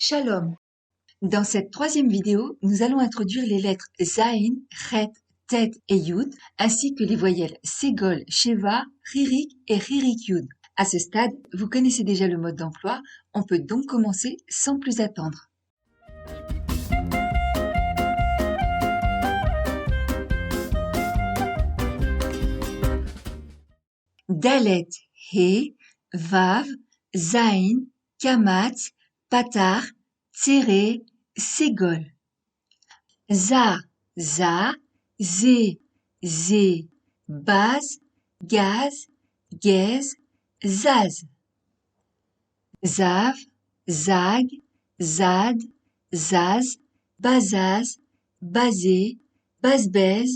Shalom. Dans cette troisième vidéo, nous allons introduire les lettres Zayin, Chet, Tet et Yud, ainsi que les voyelles Ségol, Sheva, Ririk et Ririk Yud. À ce stade, vous connaissez déjà le mode d'emploi, on peut donc commencer sans plus attendre. Dalet, He, Vav, Zayin, Kamat, Patar, Tsere, Ségol. Za, Zé, Baz, Gaz, Gez, Zaz. Zav, Zag, Zad, Zaz, Bazaz, Bazé, Bazbez,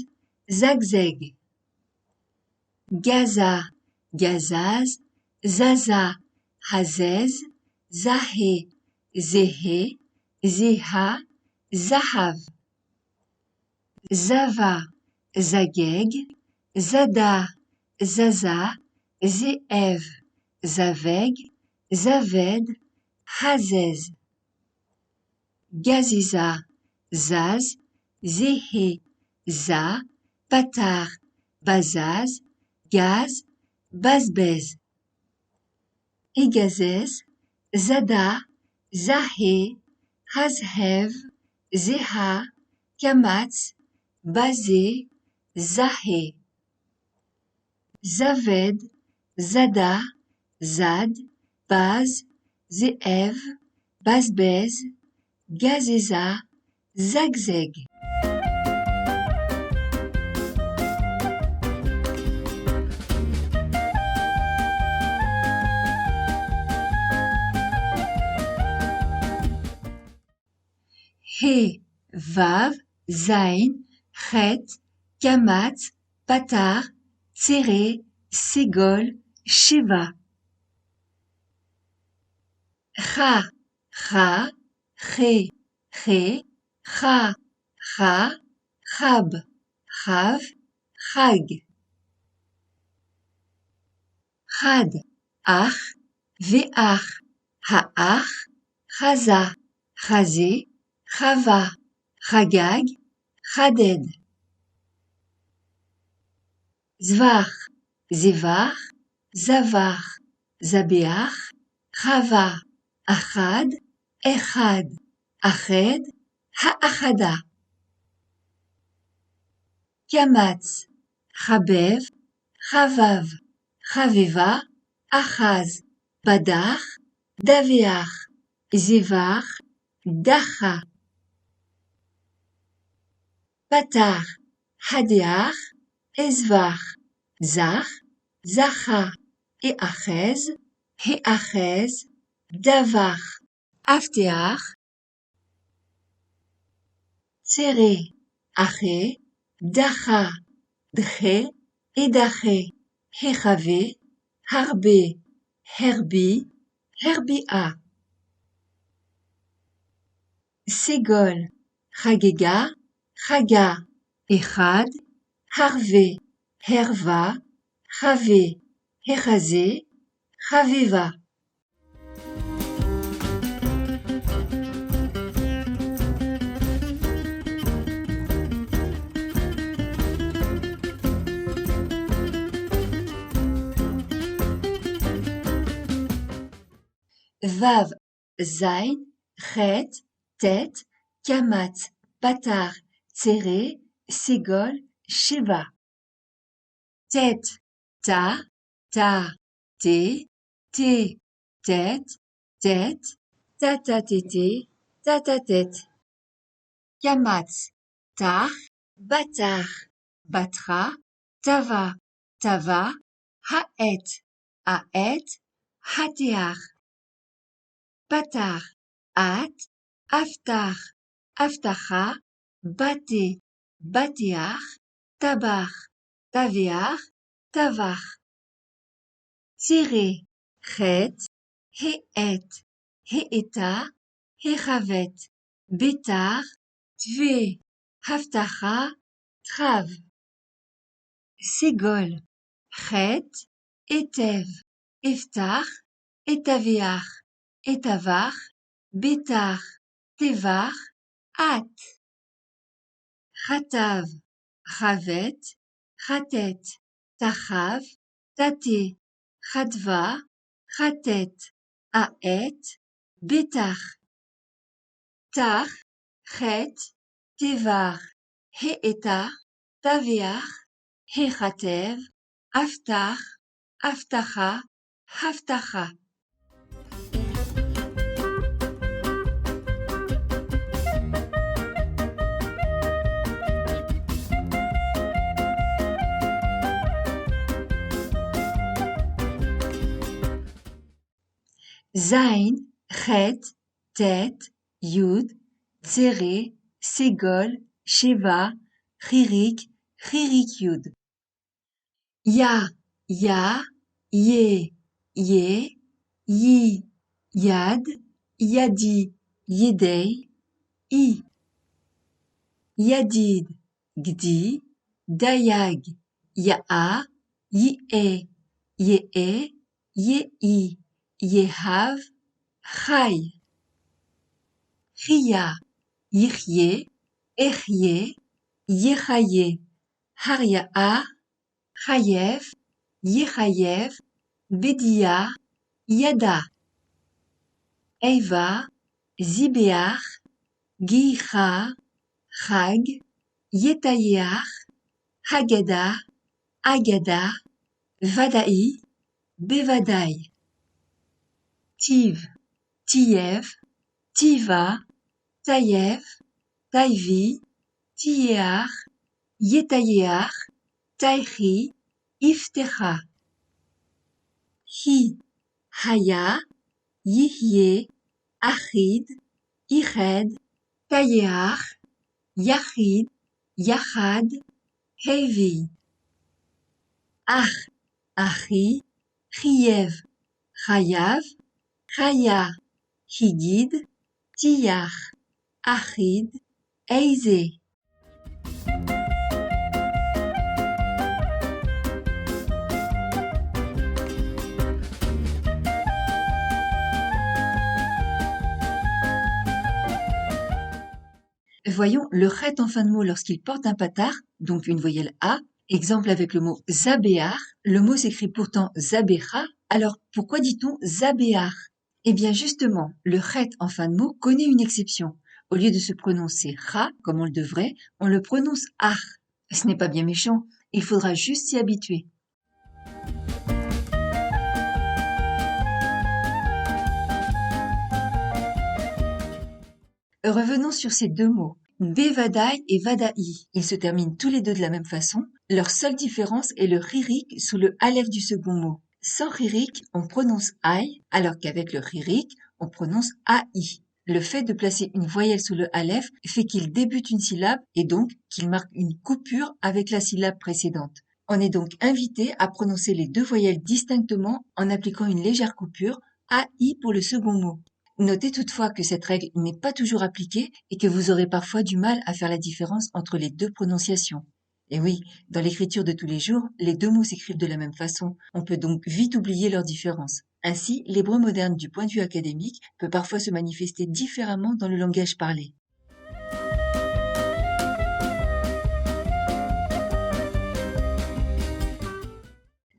Zagzeg. Gaza, Gazaz, Zaza, Hazez, Zahé, Zéhé, Zéha, Zahav. Zava, Zageg, Zada, Zaza, Zeev, Zaveg, Zaved, Hazez. Gaziza, Zaz, Zéhé, Za, Patar, Bazaz, Gaz, Bazbez. Egazez, Zada, Zahé, Hazhev, Zeha, Kamatz, Bazé, Zahé. Zaved, Zada, Zad, Baz, Zeev, Bazbez, Gazeza, Zagzeg. He, Vav, Zayin, Chet, Kamat, Patar, Tsere, Ségol, Sheva. Cha, Che, Cha, Chab, Chav, Chag. Chad, Ach, Ve'ach, Ha'ach, Chaza, Chazé, Chava, Chagag, Chaded. Zvach, Zevach, Zavach, Zabeach, Chava, Achad, Echad, Ached, Ha'achada. Kamatz, Chabev, Chavav, Chaveva, Achaz, Badach, Daveach, Zevach, Dacha. Patar, Hadeach, Ezvach, Zach, Zacha et Achez, Heachez, Davach, Afteach, Tsere, Aché, Dacha, Dche et Daché, Hechave, Harbe, Herbi, Herbia. Ségol, Chagega, Chaga, Echad, Harve, Herva, Chave, Hechazé, Chaveva. Vav, Zayin, Chet, Tet, Kamat, Patar, Tsere, Ségol, Sheva. Tet, Ta, Te, Tet, Tata, Tet. Kamatz, Tach, Batach, Batra, Tava, Haet, Hateach. Patar, At, Aftach, Aftacha, Bate, Bateach, Tabach, Taveach, Tavach. Tsere, Chet, Heet, Heeta, Hechavet, Betar, Tve, Haftacha, Trav. Ségol, Chet, Etev, Eftach, Etaveach, Etavach, Bétar, Tévar, At. Ratav, Ravet, Ratet, Tachav, Taté, Radva, Ratet, Aet, Bétar. Tar, Chet, Tévar, Heetar, Tavear, Hechatev, Aftar, Aftacha, Haftacha. Zain, Chet, Tet, Yud, Tsere, Segol, Sheva, Chirik, Chirik Yud. Ya, Ya, Ye, Ye, Yi, Yad, Yadi, Yedei, I. Yadid, Gdi, Dayag, Ya'a, Yie, Yee, Yei, Yehav, Chai. Chia, Yichye, Echye, Yechaye, Harya'a, Chayev, Yechayev, Bedia, Yada. Eva, Zibéach, Gicha, Chag, Yetayeach, Haggadah, Agada, Vada'i, Bevadai. Tiv, Tiev, Tiva, Tayev, Taivi, Tieach, Yetayeach, Taichi, Iftecha. Hi, Haya, Yihye, Achid, Iched, Tayeach, Yachid, Yachad, Hevi. Ach, Achi, Chiev, Chayav, Chaya, Higid, Tiach, Achid, Eize. Voyons le chet en fin de mot lorsqu'il porte un patar, donc une voyelle A. Exemple avec le mot zabéar. Le mot s'écrit pourtant zabécha. Alors pourquoi dit-on zabéar? Eh bien justement, le chet en fin de mot connaît une exception. Au lieu de se prononcer cha, comme on le devrait, on le prononce ach. Ce n'est pas bien méchant, il faudra juste s'y habituer. Revenons sur ces deux mots, Bevadai et Vada'i. Ils se terminent tous les deux de la même façon. Leur seule différence est le ririk sous le aleph du second mot. Sans ririk, on prononce aï, alors qu'avec le ririk, on prononce ai. Le fait de placer une voyelle sous le aleph fait qu'il débute une syllabe et donc qu'il marque une coupure avec la syllabe précédente. On est donc invité à prononcer les deux voyelles distinctement en appliquant une légère coupure, ai pour le second mot. Notez toutefois que cette règle n'est pas toujours appliquée et que vous aurez parfois du mal à faire la différence entre les deux prononciations. Et oui, dans l'écriture de tous les jours, les deux mots s'écrivent de la même façon. On peut donc vite oublier leur différence. Ainsi, l'hébreu moderne du point de vue académique peut parfois se manifester différemment dans le langage parlé.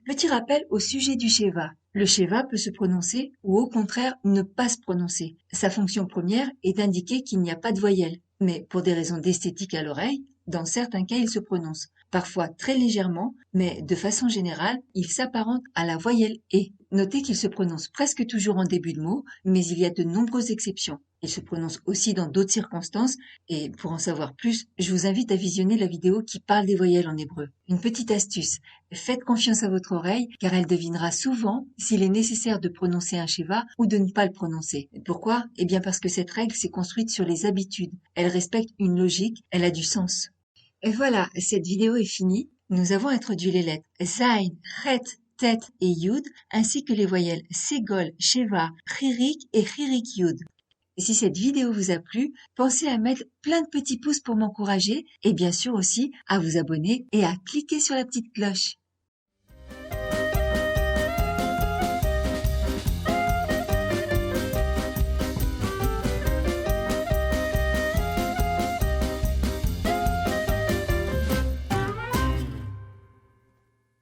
Petit rappel au sujet du Sheva. Le Sheva peut se prononcer ou au contraire ne pas se prononcer. Sa fonction première est d'indiquer qu'il n'y a pas de voyelle. Mais pour des raisons d'esthétique à l'oreille, dans certains cas il se prononce. Parfois très légèrement, mais de façon générale, il s'apparente à la voyelle E. Notez qu'il se prononce presque toujours en début de mot, mais il y a de nombreuses exceptions. Il se prononce aussi dans d'autres circonstances, et pour en savoir plus, je vous invite à visionner la vidéo qui parle des voyelles en hébreu. Une petite astuce, faites confiance à votre oreille, car elle devinera souvent s'il est nécessaire de prononcer un Sheva ou de ne pas le prononcer. Pourquoi? Eh bien parce que cette règle s'est construite sur les habitudes. Elle respecte une logique, elle a du sens. Et voilà, cette vidéo est finie. Nous avons introduit les lettres Zain, Chet, Tet et Yud, ainsi que les voyelles Segol, Sheva, Chirik et Chirik Yud. Et si cette vidéo vous a plu, pensez à mettre plein de petits pouces pour m'encourager et bien sûr aussi à vous abonner et à cliquer sur la petite cloche.